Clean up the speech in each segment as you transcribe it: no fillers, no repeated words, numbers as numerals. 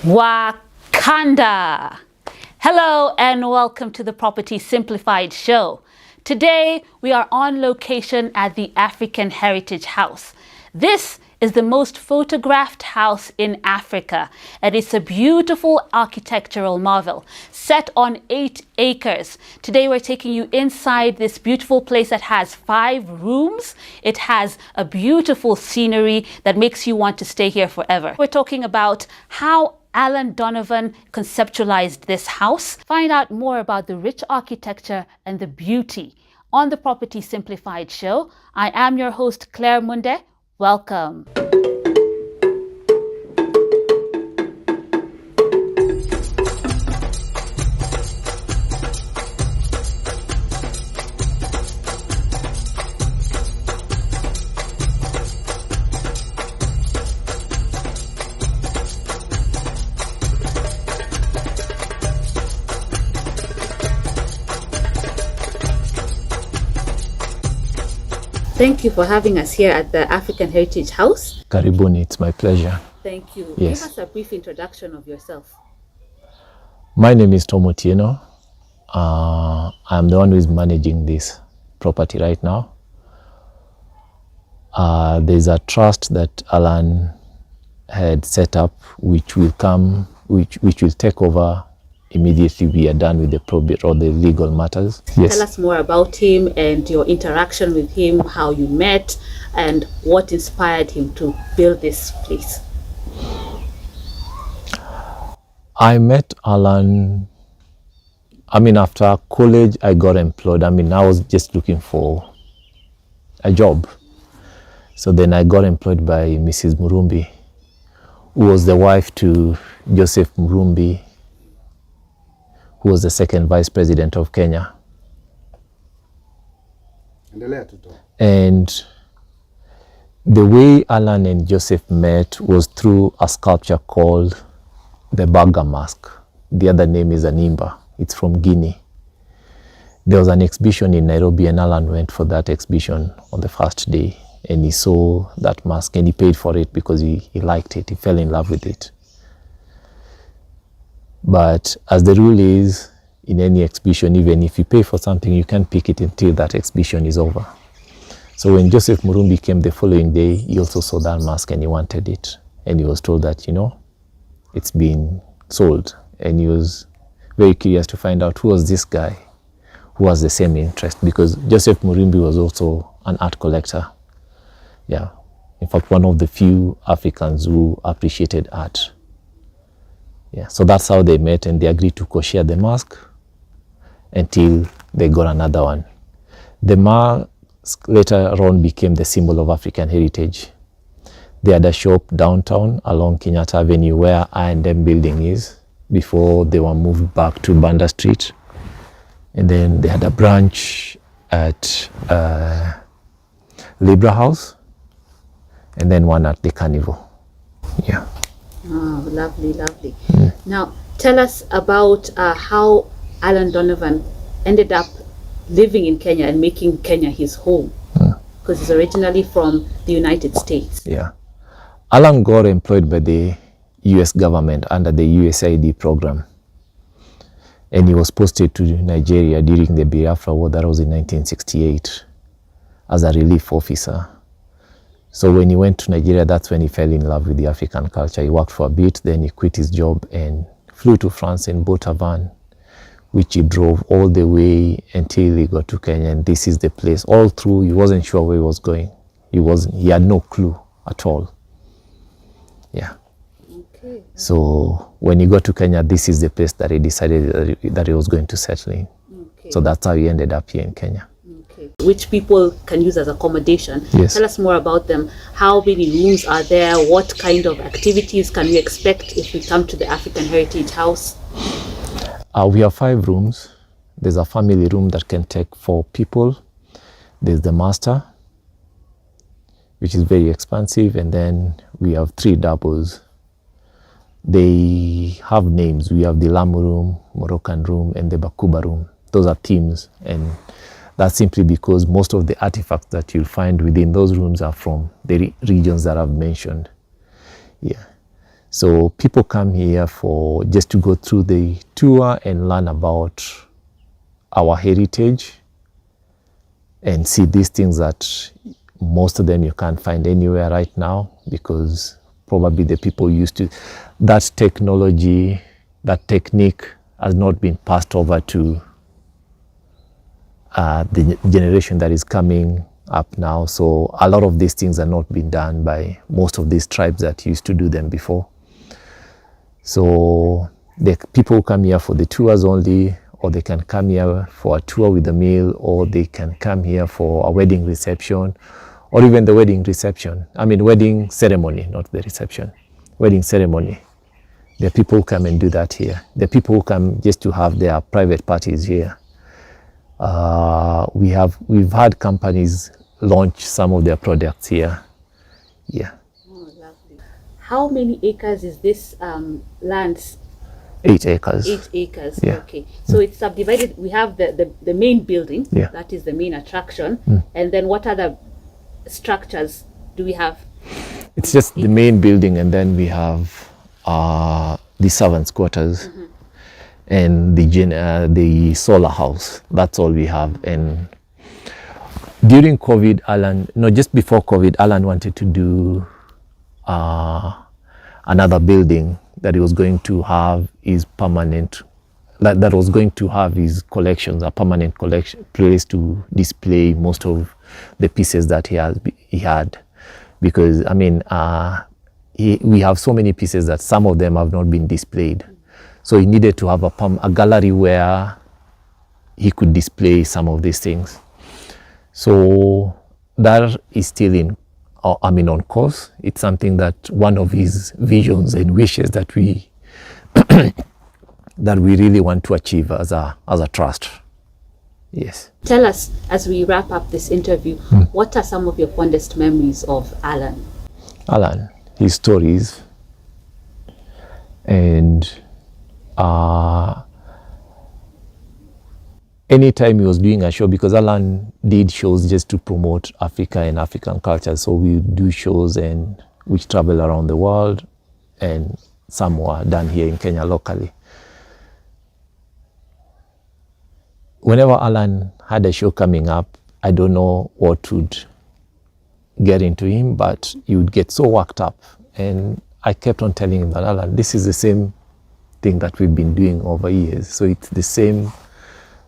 Wakanda. Hello and welcome to the Property Simplified show. Today we are on location at the African Heritage House. This is the most photographed house in Africa, and it's a beautiful architectural marvel set on 8 acres. Today we're taking you inside this beautiful place that has 5 rooms. It has a beautiful scenery that makes you want to stay here forever. We're talking about how Alan Donovan conceptualized this house. Find out more about the rich architecture and the beauty on the Property Simplified show. I am your host, Claire Munde. Welcome. Thank you for having us here at the African Heritage House. Karibuni, it's my pleasure. Thank you. Yes. Give us a brief introduction of yourself. My name is Tom Otieno. I'm the one who is managing this property right now. There's a trust that Alan had set up which will take over immediately we are done with the probate or the legal matters. Yes. Tell us more about him and your interaction with him, how you met, and what inspired him to build this place. I met Alan, after college I got employed. I was just looking for a job. So then I got employed by Mrs. Murumbi, who was the wife to Joseph Murumbi, who was the second vice president of Kenya. And the way Alan and Joseph met was through a sculpture called the Burger Mask. The other name is Animba. It's from Guinea. There was an exhibition in Nairobi and Alan went for that exhibition on the first day, and he saw that mask and he paid for it because he liked it. He fell in love with it. But as the rule is, in any exhibition, even if you pay for something, you can't pick it until that exhibition is over. So when Joseph Murumbi came the following day, he also saw that mask and he wanted it. And he was told that, it's been sold. And he was very curious to find out who was this guy who has the same interest, because Joseph Murumbi was also an art collector. Yeah. In fact, one of the few Africans who appreciated art. Yeah, so that's how they met, and they agreed to co-share the mask until they got another one. The mask later on became the symbol of African heritage. They had a shop downtown along Kenyatta Avenue where I&M building is before they were moved back to Banda Street. And then they had a branch at Libra House and then one at the Carnival. Yeah. Oh, lovely, lovely. Now, tell us about how Alan Donovan ended up living in Kenya and making Kenya his home, because he's originally from the United States. Yeah. Alan got employed by the US government under the USAID program, and he was posted to Nigeria during the Biafra War, that was in 1968, as a relief officer. So when he went to Nigeria, that's when he fell in love with the African culture. He worked for a bit, then he quit his job and flew to France and bought a van, which he drove all the way until he got to Kenya. And this is the place. All through, he wasn't sure where he was going. He had no clue at all. Yeah. Okay. So when he got to Kenya, this is the place that he decided that he was going to settle in. Okay. So that's how he ended up here in Kenya. Which people can use as accommodation. Yes. Tell us more about them. How many rooms are there? What kind of activities can we expect if we come to the African Heritage House? We have 5 rooms. There's a family room that can take 4 people. There's the master, which is very expensive, and then we have 3 doubles. They have names. We have the Lamu room, Moroccan room, and the Bakuba room. Those are themes, and that's simply because most of the artifacts that you'll find within those rooms are from the regions that I've mentioned. Yeah. So people come here for just to go through the tour and learn about our heritage and see these things that most of them you can't find anywhere right now, because probably the people used to, that technology, that technique has not been passed over to the generation that is coming up now. So a lot of these things are not being done by most of these tribes that used to do them before. So the people come here for the tours only, or they can come here for a tour with a meal, or they can come here for a wedding reception, or even the wedding reception. I mean, wedding ceremony, not the reception. Wedding ceremony. The people who come and do that here. The people who come just to have their private parties here. We've had companies launch some of their products here. Yeah. Oh, lovely. How many acres is this land? 8 acres. 8 acres. Yeah. Okay. So it's subdivided. We have the main building. Yeah. That is the main attraction. And then what other structures do we have? It's just the main building, and then we have the servants' quarters and the solar house. That's all we have. And during COVID, just before COVID, Alan wanted to do another building that he was going to have his permanent, that was going to have his collections, a permanent collection place to display most of the pieces that he had. Because I mean, we have so many pieces that some of them have not been displayed. So he needed to have a gallery where he could display some of these things. So that is still on course. It's something that one of his visions and wishes that we that we really want to achieve as a trust. Yes. Tell us, as we wrap up this interview, what are some of your fondest memories of Alan? Alan, his stories, and anytime he was doing a show, because Alan did shows just to promote Africa and African culture. So we do shows and which travel around the world, and some were done here in Kenya locally. Whenever Alan had a show coming up, I don't know what would get into him, but he would get so worked up. And I kept on telling him that, Alan, this is the same thing that we've been doing over years. So it's the same.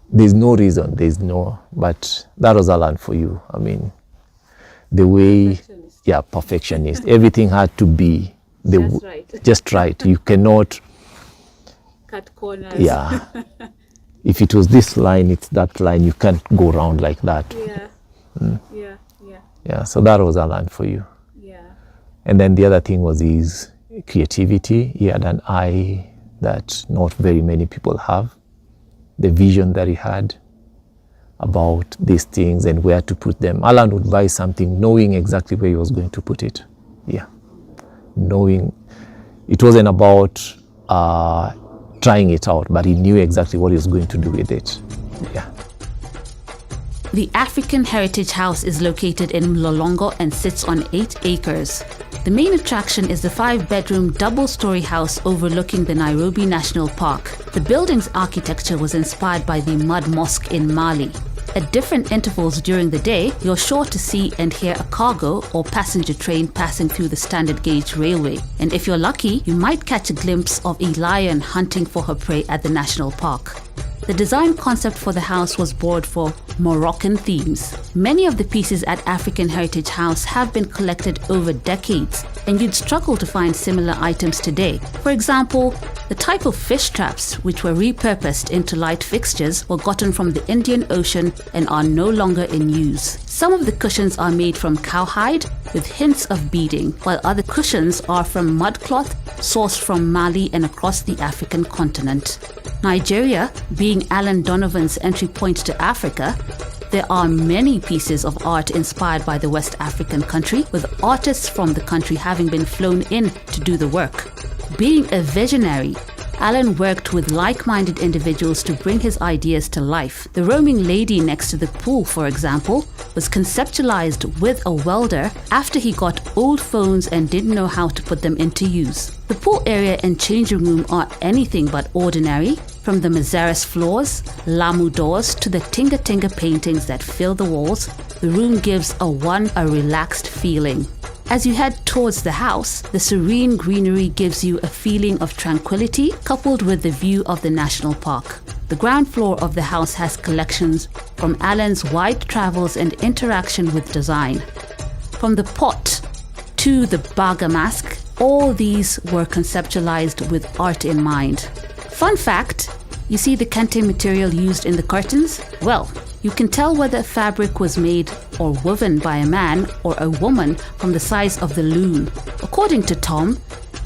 There's no reason, but that was Alan for you. I mean, the way, perfectionist. Everything had to be just right. You cannot cut corners. Yeah. If it was this line, it's that line. You can't go around like that. Yeah. So that was Alan for you. Yeah. And then the other thing was his creativity. He had an eye that not very many people have. The vision that he had about these things and where to put them. Alan would buy something knowing exactly where he was going to put it. Yeah. Knowing it wasn't about trying it out, but he knew exactly what he was going to do with it. Yeah. The African Heritage House is located in Mlolongo and sits on 8 acres. The main attraction is the 5-bedroom double-story house overlooking the Nairobi National Park. The building's architecture was inspired by the mud mosque in Mali. At different intervals during the day, you're sure to see and hear a cargo or passenger train passing through the standard gauge railway. And if you're lucky, you might catch a glimpse of a lion hunting for her prey at the national park. The design concept for the house was borrowed for Moroccan themes. Many of the pieces at African Heritage House have been collected over decades, and you'd struggle to find similar items today. For example, the type of fish traps, which were repurposed into light fixtures, were gotten from the Indian Ocean and are no longer in use. Some of the cushions are made from cowhide with hints of beading, while other cushions are from mud cloth sourced from Mali and across the African continent. Nigeria, being Alan Donovan's entry point to Africa, there are many pieces of art inspired by the West African country, with artists from the country having been flown in to do the work. Being a visionary, Alan worked with like-minded individuals to bring his ideas to life. The roaming lady next to the pool, for example, was conceptualized with a welder after he got old phones and didn't know how to put them into use. The pool area and changing room are anything but ordinary, from the Mazaris floors, Lamu doors to the Tinga Tinga paintings that fill the walls. The room gives a relaxed feeling. As you head towards the house, the serene greenery gives you a feeling of tranquility coupled with the view of the national park. The ground floor of the house has collections from Alan's wide travels and interaction with design. From the pot to the Baga mask, all these were conceptualized with art in mind. Fun fact, you see the kente material used in the curtains? Well, you can tell whether a fabric was made or woven by a man or a woman from the size of the loom. According to Tom,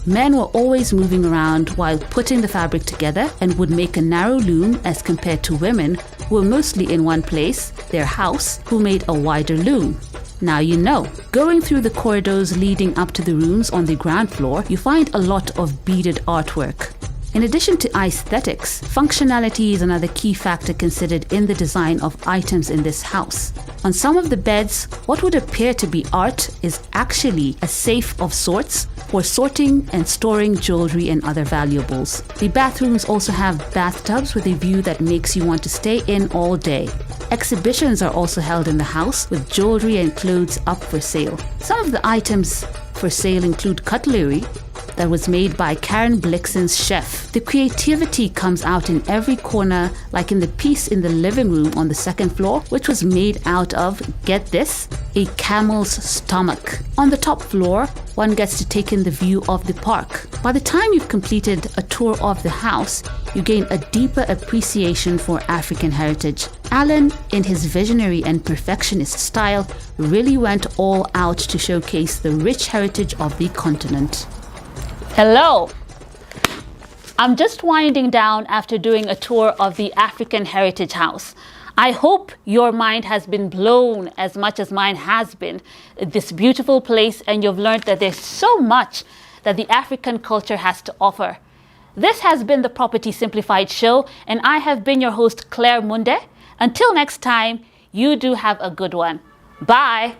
men were always moving around while putting the fabric together and would make a narrow loom as compared to women who were mostly in one place, their house, who made a wider loom. Now you know. Going through the corridors leading up to the rooms on the ground floor, you find a lot of beaded artwork. In addition to aesthetics, functionality is another key factor considered in the design of items in this house. On some of the beds, what would appear to be art is actually a safe of sorts for sorting and storing jewelry and other valuables. The bathrooms also have bathtubs with a view that makes you want to stay in all day. Exhibitions are also held in the house with jewelry and clothes up for sale. Some of the items for sale include cutlery that was made by Karen Blixen's chef. The creativity comes out in every corner, like in the piece in the living room on the second floor, which was made out of, get this, a camel's stomach. On the top floor, one gets to take in the view of the park. By the time you've completed a tour of the house, you gain a deeper appreciation for African heritage. Alan, in his visionary and perfectionist style, really went all out to showcase the rich heritage of the continent. Hello! I'm just winding down after doing a tour of the African Heritage House. I hope your mind has been blown as much as mine has been. This beautiful place, and you've learned that there's so much that the African culture has to offer. This has been the Property Simplified Show, and I have been your host, Claire Munde. Until next time, you do have a good one. Bye!